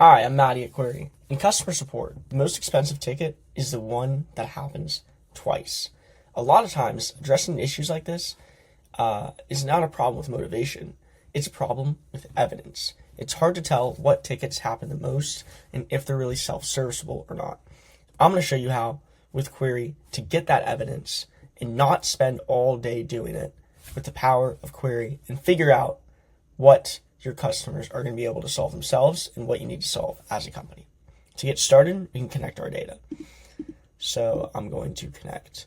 Hi, I'm Maddie at Query. In customer support, the most expensive ticket is the one that happens twice. A lot of times, addressing issues like this is not a problem with motivation. It's a problem with evidence. It's hard to tell what tickets happen the most and if they're really self-serviceable or not. I'm going to show you how, with Query, to get that evidence and not spend all day doing it with the power of Query and figure out what your customers are going to be able to solve themselves and what you need to solve as a company. To get started, we can connect our data. So I'm going to connect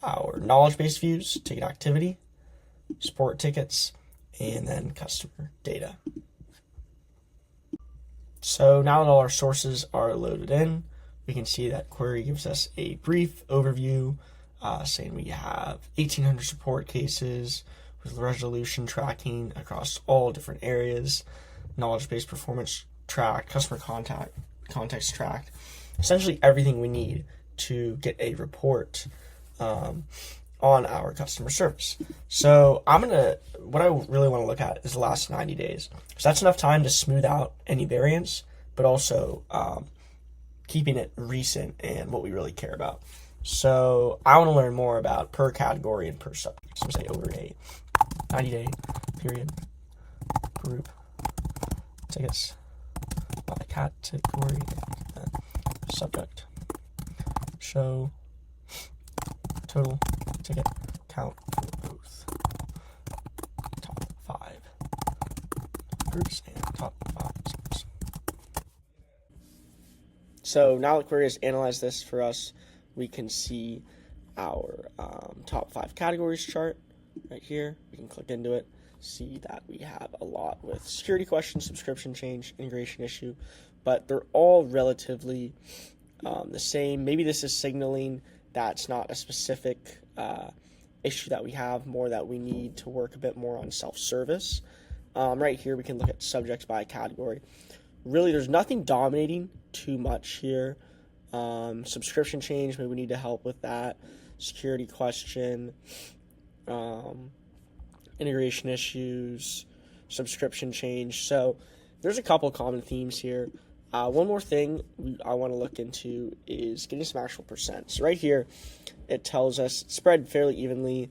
our knowledge-based views, ticket activity, support tickets, and then customer data. So now that all our sources are loaded in, we can see that Query gives us a brief overview saying we have 1,800 support cases with resolution tracking across all different areas, knowledge-based performance tracked, customer context tracked, essentially everything we need to get a report on our customer service. So what I really want to look at is the last 90 days. So that's enough time to smooth out any variance, but also keeping it recent and what we really care about. So I want to learn more about per category and per subject. So say over a 90-day period, group tickets by category and subject. Show total ticket count for both top 5 groups and top 5 groups. So now that Query has analyzed this for us, we can see our top 5 categories chart right here. We can click into it, see that we have a lot with security questions, subscription change, integration issue, but they're all relatively the same. Maybe this is signaling that's not a specific issue that we have, more that we need to work a bit more on self-service. Right here we can look at subjects by category. Really, there's nothing dominating too much here. Subscription change, maybe we need to help with that. Security question, integration issues, subscription change. So there's a couple common themes here. One more thing I want to look into is getting some actual percent. So right here, it tells us spread fairly evenly,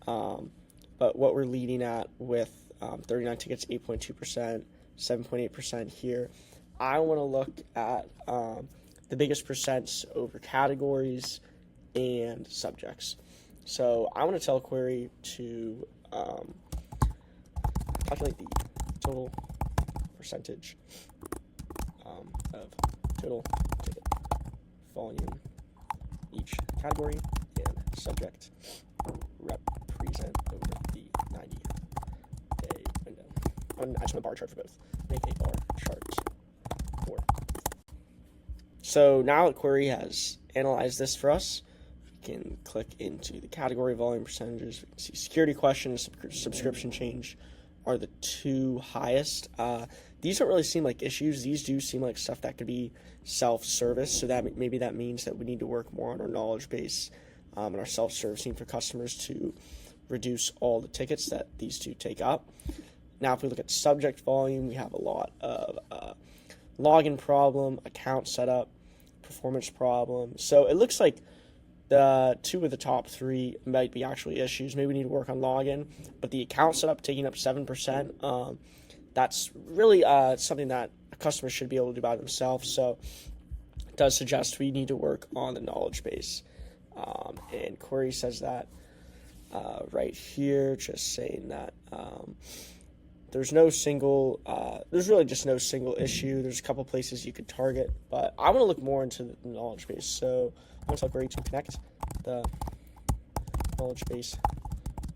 but what we're leading at with 39 tickets, 8.2%, 7.8% here. I want to look at the biggest percents over categories and subjects. So I want to tell Query to calculate the total percentage of total ticket volume each category and subject represent over the 90-day window. I'm actually a bar chart for both. Make a bar chart for. So now that Query has analyzed this for us, we can click into the category volume percentages. We can see security questions, subscription change are the 2 highest. These don't really seem like issues. These do seem like stuff that could be self-service. So that maybe that means that we need to work more on our knowledge base and our self-servicing for customers to reduce all the tickets that these 2 take up. Now, if we look at subject volume, we have a lot of login problem, account setup, performance problem. So it looks like the 2 of the top 3 might be actually issues. Maybe we need to work on login, but the account setup taking up 7%, that's really something that a customer should be able to do by themselves. So it does suggest we need to work on the knowledge base. And Query says that right here, just saying that there's really just no single issue. There's a couple places you could target, but I want to look more into the knowledge base. So I'm going to tell Query to connect the knowledge base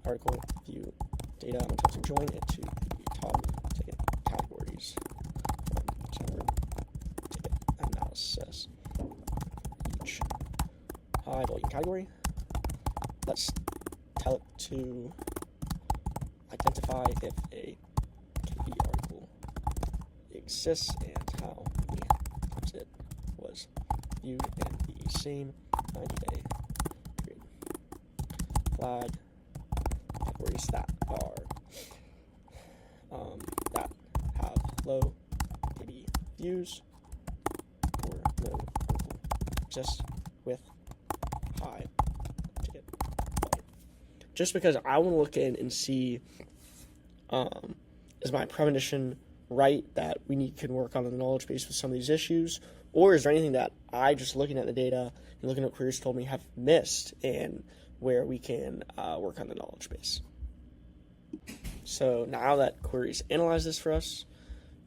article view data. I'm going to tell to join it to the top ticket categories from summary ticket analysis each high volume category. Let's tell it to identify if a KV article exists and how many times it was viewed in the same 90-day period. Flag categories that have low KB views exist with high ticket volume. Just because I want to look in and see, is my premonition right that we can work on the knowledge base with some of these issues, or is there anything that I, just looking at the data and looking at what queries told me, have missed, and where we can work on the knowledge base. So now that queries analyze this for us,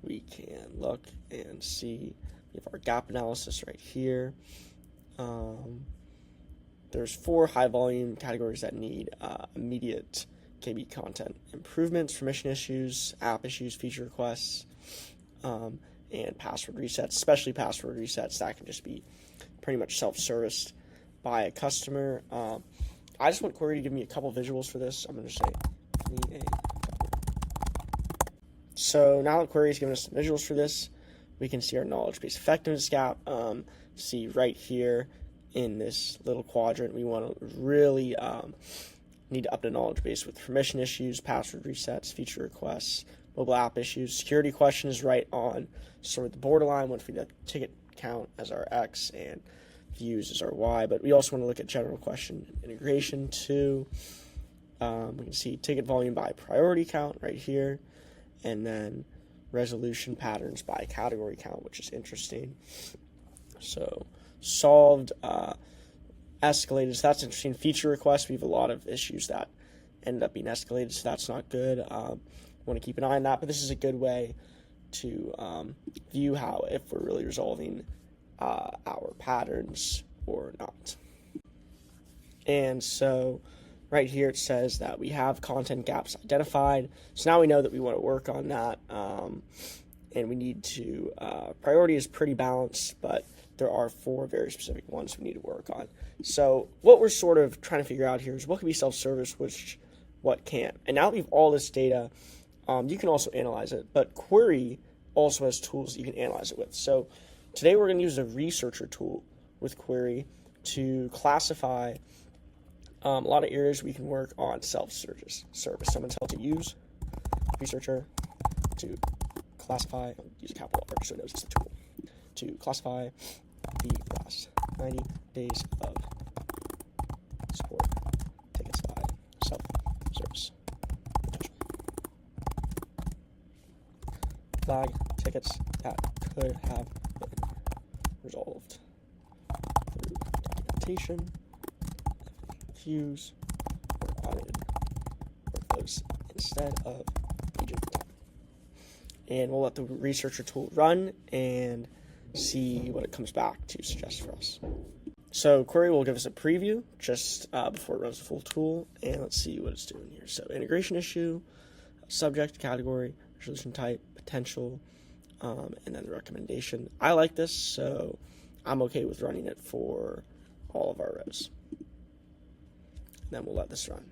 we can look and see we have our gap analysis right here. There's 4 high volume categories that need immediate KB content improvements: permission issues, app issues, feature requests, and password resets, especially password resets that can just be pretty much self-serviced by a customer. I just want Query to give me a couple visuals for this. I'm going to say, give me a couple. So now that Query is giving us some visuals for this, we can see our knowledge base effectiveness gap. See right here in this little quadrant, we want to really need to up the knowledge base with permission issues, password resets, feature requests, mobile app issues. Security question is right on sort of the borderline once we have ticket count as our X and views as our Y, but we also want to look at general question integration too. We can see ticket volume by priority count right here, and then resolution patterns by category count, which is interesting. So solved, escalated, so that's interesting. Feature requests, we have a lot of issues that end up being escalated, so that's not good. Want to keep an eye on that, but this is a good way to view how, if we're really resolving our patterns or not. And so right here it says that we have content gaps identified, so now we know that we want to work on that, and we need to, priority is pretty balanced, but there are 4 very specific ones we need to work on. So what we're sort of trying to figure out here is what can be self-service, what can't. And now that we have all this data, you can also analyze it, but Query also has tools you can analyze it with. So today we're going to use a researcher tool with Query to classify a lot of areas we can work on self-service. Someone's helped to use researcher to classify, use a capital R so it knows it's the tool, to classify the last 90 days of support tickets by self-service potential. Flag tickets that could have been resolved through documentation, FAQs, or automated workflows instead of agent time. And we'll let the researcher tool run and see what it comes back to suggest for us. So Query will give us a preview just before it runs the full tool, and let's see what it's doing here. So integration issue, subject, category, resolution type, potential, and then the recommendation. I like this, so I'm okay with running it for all of our rows. And then we'll let this run.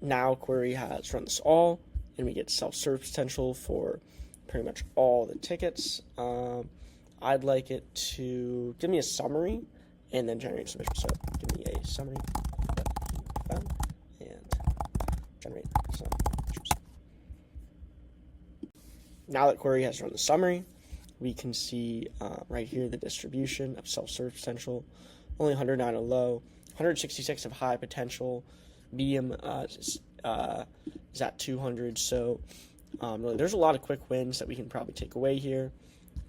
Now Query has run this all, and we get self-service potential for pretty much all the tickets. I'd like it to give me a summary and then generate submission. So give me a summary and generate some issues. Now that Query has run the summary, we can see right here the distribution of self-service potential. Only 109 of low, 166 of high potential, medium is at 200. So really, there's a lot of quick wins that we can probably take away here.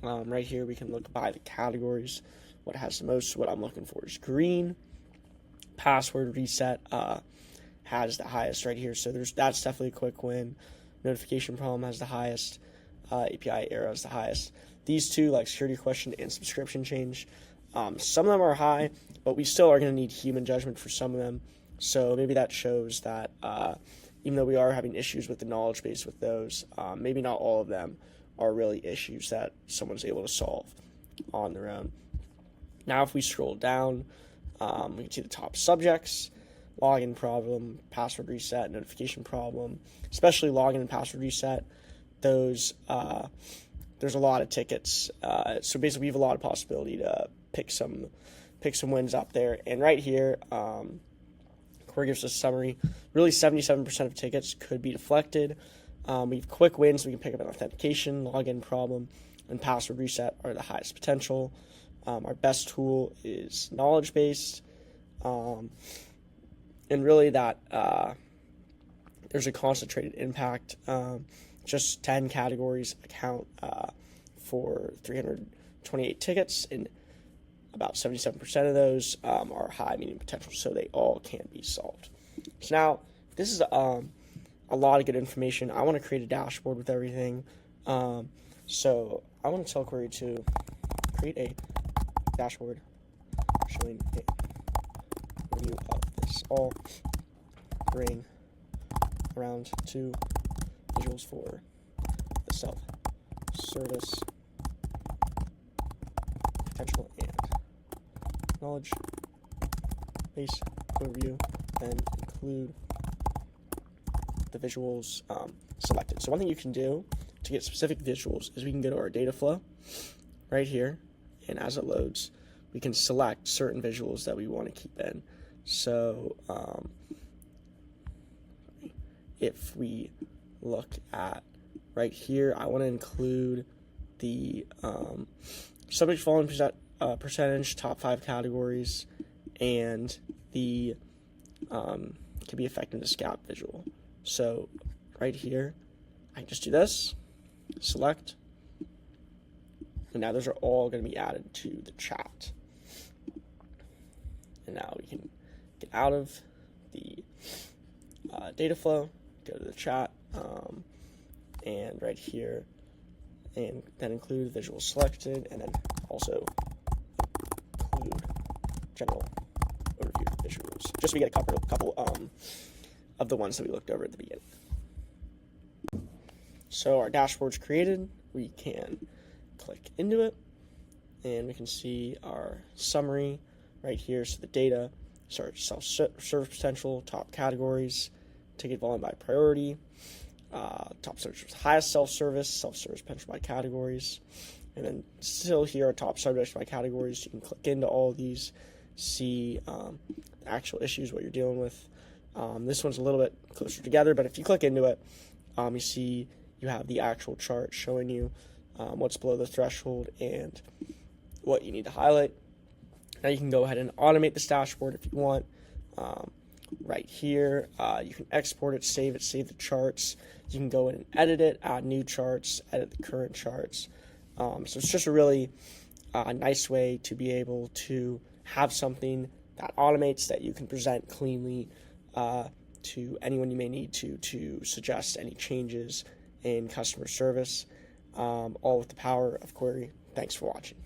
Right here, we can look by the categories. What has the most? What I'm looking for is green. Password reset has the highest right here. So that's definitely a quick win. Notification problem has the highest. API error has the highest. These two, like security question and subscription change, some of them are high, but we still are going to need human judgment for some of them. So maybe that shows that even though we are having issues with the knowledge base with those, maybe not all of them are really issues that someone's able to solve on their own. Now if we scroll down, we can see the top subjects: login problem, password reset, notification problem, especially login and password reset. Those, there's a lot of tickets. So basically we have a lot of possibility to pick some wins up there. And right here, Query gives us a summary. Really 77% of tickets could be deflected. We have quick wins. We can pick up an authentication, login problem, and password reset are the highest potential. Our best tool is knowledge-based, and really that there's a concentrated impact. Just 10 categories account for 328 tickets, and about 77% of those are high, medium potential, so they all can be solved. So now, this is a lot of good information. I want to create a dashboard with everything. So I want to tell Query to create a dashboard showing a review of this all, bring around to visuals for the self-service, potential, and knowledge base overview, and include the visuals selected. So one thing you can do to get specific visuals is we can go to our data flow right here, and as it loads, we can select certain visuals that we want to keep in. So if we look at right here, I want to include the subject volume percentage, top 5 categories, and the can be effectiveness gap visual. So right here, I can just do this, select, and now those are all going to be added to the chat. And now we can get out of the data flow, go to the chat, and right here, and then include visual selected, and then also include general overview visuals, just so we get a couple of the ones that we looked over at the beginning. So our dashboard's created. We can click into it, and we can see our summary right here. So the data, self-service potential, top categories, ticket volume by priority, top search with highest self-service potential by categories, and then still here are top subjects by categories. You can click into all of these, see the actual issues, what you're dealing with. This one's a little bit closer together, but if you click into it, you see you have the actual chart showing you what's below the threshold and what you need to highlight. Now you can go ahead and automate this dashboard if you want. Right here, you can export it, save the charts. You can go in and edit it, add new charts, edit the current charts. So it's just a really nice way to be able to have something that automates, that you can present cleanly to anyone you may need to suggest any changes in customer service, all with the power of Query. Thanks for watching.